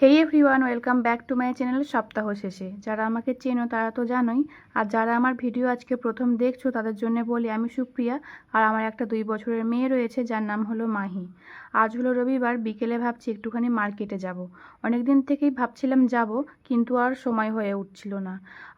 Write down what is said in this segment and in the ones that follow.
Hey everyone, welcome back to my channel সপ্তাহ শেষে। যারা আমাকে চেনো তারা তো জানোই, আর যারা আমার ভিডিও আজকে প্রথম দেখছো তাদের জন্য বলি আমি সুপ্রিয়া, আর আমার একটা 2 বছরের মেয়ে রয়েছে যার নাম হলো মাহি। আজ হলো রবিবার, বিকেলে ভাবছি একটুখানি মার্কেটে যাব। অনেক দিন থেকেই ভাবছিলাম যাব, কিন্তু আর সময় হয়ে উঠছিল না।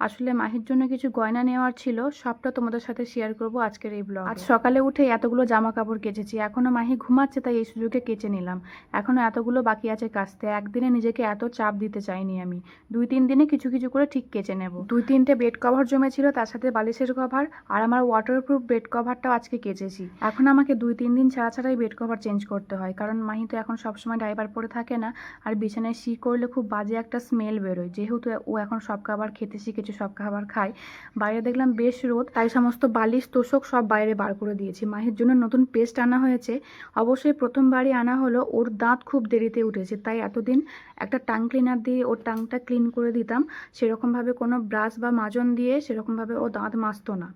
আসলে মাহির জন্য কিছু গয়না নেওয়ার ছিল, সবটা তোমাদের সাথে শেয়ার করব আজকের এই ব্লগে। আজ সকালে উঠে এতগুলো জামা কাপড় কেচেছি, এখনও মাহি ঘুমাচ্ছে তাই এই সুযোগে কেচে নিলাম। এখনও এতগুলো বাকি আছে কাচতে। একদিনে নিজেকে এত চাপ দিতে চাইনি আমি। 2-3 দিনে কিছু কিছু করে ঠিক কেচে নেব। 2-3টে বেড কভার জমেছিল, তার সাথে বালিশের কভার আর আমার ওয়াটারপ্রুফ বেড কভারটাও আজকে কেচেছি। এখন আমাকে 2-3 দিন ছাড়া ছাড়াই বেড কভার চেঞ্জ করতে হয়, কারণ মাহি তো এখন সবসময় ডাইপার পরে থাকে না, আর বিছানায় শি করলে খুব বাজে একটা স্মেল বেরোয়। যেহেতু ও এখন সব খাবার খেতে শিখেছে, সব খাবার খায়। বাইরে দেখলাম বেশ রোদ, তাই সমস্ত বালিশ তোষক সব বাইরে বার করে দিয়েছি। মাহির জন্য নতুন পেস্ট আনা হয়েছে, অবশ্যই প্রথমবারই আনা হলো। ওর দাঁত খুব দেরিতে উঠেছে, তাই এতদিন একটা টাং ক্লিনার দিয়ে ওর টাংটা ক্লিন করে দিতাম। সেরকমভাবে কোনো ব্রাশ বা মাজন দিয়ে সেরকমভাবে ও দাঁত মাজতো না।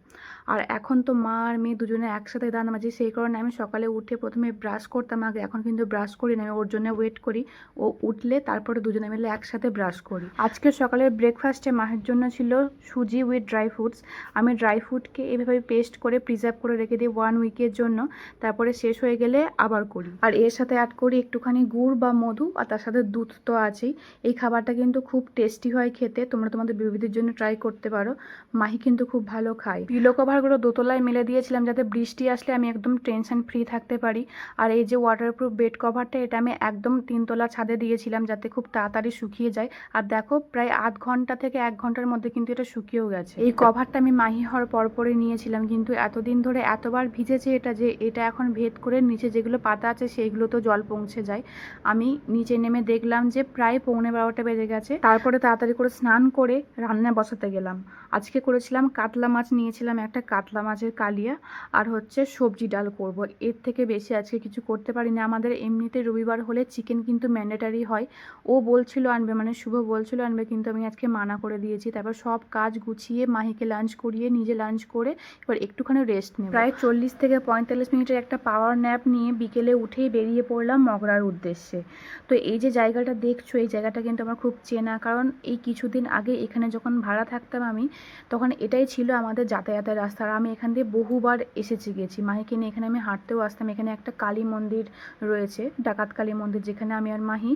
আর এখন তো মা আর মেয়ে দুজনে একসাথে দাঁত মাজি, সেই কারণে আমি সকালে উঠে প্রথমে ব্রাশ করতাম আগে, এখন কিন্তু ব্রাশ করি না। আমি ওর জন্য ওয়েট করি, ও উঠলে তারপরে দুজনে মিলে একসাথে ব্রাশ করি। আজকে সকালের ব্রেকফাস্টে মায়ের জন্য ছিল সুজি উইথ ড্রাই ফ্রুটস। আমি ড্রাই ফ্রুটকে এইভাবে পেস্ট করে প্রিজার্ভ করে রেখে দিই 1 উইকের জন্য, তারপরে শেষ হয়ে গেলে আবার করি। আর এর সাথে অ্যাড করি একটুখানি গুড় বা মধু, আর তার সাথে দুধ তো আছেই। এই খাবারটা কিন্তু খুব টেস্টি হয় খেতে, তোমরা তোমাদের বেবিদের জন্য ট্রাই করতে পারো। মাহি কিন্তু খুব ভালো খায়। পিলো কভারগুলো দোতলায় মেলে দিয়েছিলাম যাতে বৃষ্টি আসলে আমি একদম টেনশন ফ্রি থাকতে পারি। আর এই যে ওয়াটারপ্রুফ বেড কভারটা, এটা আমি একদম 3তলা ছাদে দিয়েছিলাম যাতে খুব তাড়াতাড়ি শুকিয়ে যায়। আর দেখো, প্রায় আধ ঘন্টা থেকে 1 ঘন্টার মধ্যে কিন্তু এটা শুকিয়েও গেছে। এই কভারটা আমি মাহি হওয়ার পরপরই নিয়েছিলাম, কিন্তু এতদিন ধরে এতবার ভিজেছে এটা যে এটা এখন ভেদ করে নিচে যেগুলো পাতা আছে সেইগুলো তো জল পৌঁছে যায়। আমি নিচে নেমে দেখলাম যে প্রায় 11:15 বেজে গেছে। তারপরে তাড়াতাড়ি করে স্নান করে রান্না বসাতে গেলাম। আজকে করেছিলাম কাতলা মাছ, নিয়েছিলাম একটা কাতলা মাছের কালিয়া, আর হচ্ছে সবজি ডাল করব। এর থেকে বেশি আজকে কিছু করতে পারি না। আমাদের এমনিতে রবিবার হলে চিকেন কিন্তু ম্যান্ডেটারি হয়। ও বলছিল আনবে, মানে শুভ বলছিল আনবে, কিন্তু আমি আজকে মানা করে দিয়েছি। তারপর সব কাজ গুছিয়ে মাহিকে লাঞ্চ করিয়ে নিজে লাঞ্চ করে এবার একটুখানি রেস্ট নেব। প্রায় 40 থেকে 45 মিনিটের একটা পাওয়ার ন্যাপ নিয়ে বিকেলে উঠেই বেরিয়ে পড়লাম মগরার উদ্দেশ্যে। তো এই যে জায়গাটা দেখছো, এই জায়গাটা কিন্তু আমার খুব চেনা, কারণ এই কিছুদিন আগে এখানে যখন ভাড়া থাকতাম আমি, তখন এটাই ছিল আমাদের যাতায়াতের রাস্তা। আর আমি এখান দিয়ে বহুবার গেছি মাহিকে নিয়ে। এখানে আমি হাঁটতেও আসতাম। এখানে একটা কালী মন্দির রয়েছে, ডাকাত কালী মন্দির, যেখানে আমি আর মাহি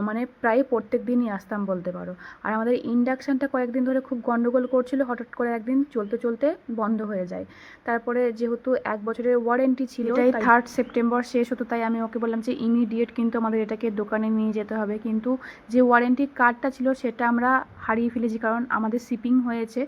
মানে প্রায় প্রত্যেক দিনই আসতাম বলতে পারো। আর আমাদের ইন্ডাকশানটা কয়েকদিন ধরে খুব গন্ডগোল করছিল, হঠাৎ করে একদিন চলতে চলতে বন্ধ হয়ে যায়। তারপরে যেহেতু 1 বছরের ওয়ারেন্টি ছিল, তাই 3 সেপ্টেম্বর শেষ হতো, তাই আমি ওকে বললাম যে ইমিডিয়েট কিন্তু আমাদের এটাকে দোকানে নিয়ে যেতে হবে। কিন্তু যে ওয়ারেন্টি কার্ডটা ছিল সেটা আমরা হারিয়ে ফেলেছি, কারণ আমাদের শিপিং হয়েছে।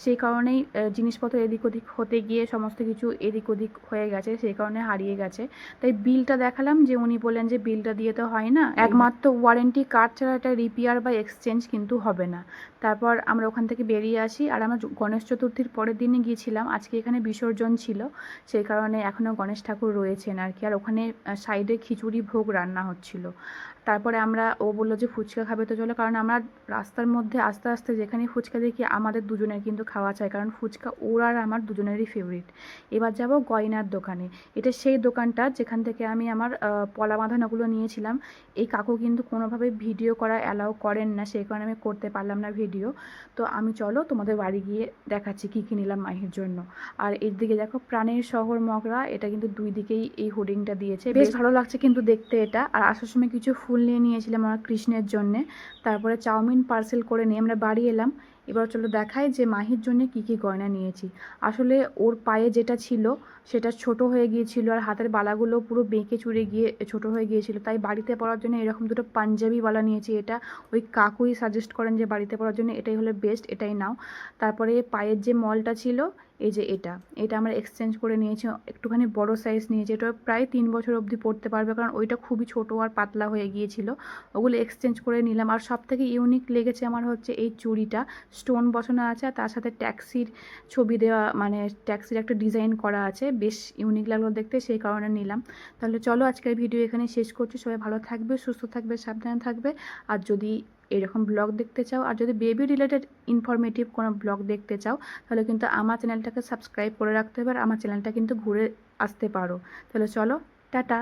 সেই কারণেই জিনিসপত্র এদিক ওদিক হতে গিয়ে সমস্ত কিছু এদিক ওদিক হয়ে গেছে, সেই কারণে হারিয়ে গেছে। তাই বিলটা দেখালাম, যে উনি বললেন যে বিলটা দিয়ে তো হয় না, একমাত্র ওয়ারেন্টি কার্ড ছাড়া এটা রিপেয়ার বা এক্সচেঞ্জ কিন্তু হবে না। তারপর আমরা ওখান থেকে বেরিয়ে আসি। আর আমরা গণেশ চতুর্থীর পরের দিনে গিয়েছিলাম, আজকে এখানে বিসর্জন ছিল, সেই কারণে এখনও গণেশ ঠাকুর রয়েছেন আর কি। আর ওখানে সাইডে খিচুড়ি ভোগ রান্না হচ্ছিল। তারপরে ও বললো যে ফুচকা খাবে, তো চলো, কারণ আমরা রাস্তার মধ্যে আস্তে আস্তে যেখানে ফুচকা দেখি আমাদের দুজনের কিন্তু খাওয়া চাই, কারণ ফুচকা ওর আর আমার দুজনেরই ফেভারিট। এবার যাব গয়নার দোকানে। এটা সেই দোকানটা যেখান থেকে আমি আমার পলা বাঁধানোগুলো নিয়েছিলাম। এই কাকু কিন্তু কোনোভাবে ভিডিও করা অ্যালাউ করেন না, সেই কারণে আমি করতে পারলাম না ভিডিও। তো আমি চলো তোমাদের বাড়ি গিয়ে দেখাচ্ছি কী কী নিলাম মাহির জন্য। আর এর দিকে দেখো, প্রাণের শহর মগরা, এটা কিন্তু 2 দিকেই এই হোর্ডিংটা দিয়েছে, বেশ ভালো লাগছে কিন্তু দেখতে এটা। আর আসার সময় কিছু ফুল নিয়ে নিয়েছিলাম আমার কৃষ্ণের জন্যে। তারপরে চাউমিন পার্সেল করে নিয়ে আমরা বাড়ি এলাম। এবার চলো দেখাই যে মাহির জন্য কি কি গয়না নিয়েছি। আসলে ওর পায়ে যেটা ছিল সেটা ছোট হয়ে গিয়েছিল, আর হাতের বালাগুলো পুরো বেঁকে চুড়ে গিয়ে ছোট হয়ে গিয়েছিল, তাই বাড়িতে পরার জন্য এরকম দুটো পাঞ্জাবি বালা নিয়েছি। এটা ওই কাকুই সাজেস্ট করেন যে বাড়িতে পরার জন্য এটাই হলো বেস্ট, এটাই নাও। তারপরে পায়ের যে মলটা ছিল, এই যে এটা আমরা এক্সচেঞ্জ করে নিয়েছি, একটুখানি বড় সাইজ নিয়েছি। এটা প্রায় 3 বছর অবধি পরতে পারবে, কারণ ওইটা খুবই ছোট আর পাতলা হয়ে গিয়েছিল। ওগুলো এক্সচেঞ্জ করে নিলাম। আর সবথেকে ইউনিক লেগেছে আমার হচ্ছে এই চুড়িটা, স্টোন বসানো আছে আর তার সাথে ট্যাক্সির ছবি দেওয়া, মানে ট্যাক্সির একটা ডিজাইন করা আছে, বেশ ইউনিক লাগলো দেখতে, সেই কারণে নিলাম। তাহলে চলো আজকের ভিডিও এখানে শেষ করছি। সবাই ভালো থাকবে, সুস্থ থাকবে, সাবধানে থাকবে। আর যদি এরকম ব্লগ দেখতে চাও, আর যদি বেবি রিলেটেড ইনফরমেটিভ কোনো ব্লগ দেখতে চাও, তাহলে কিন্তু আমার চ্যানেলটাকে সাবস্ক্রাইব করে রাখতে হবে, আর আমার চ্যানেলটা কিন্তু ঘুরে আসতে পারো। তাহলে চলো, টাটা।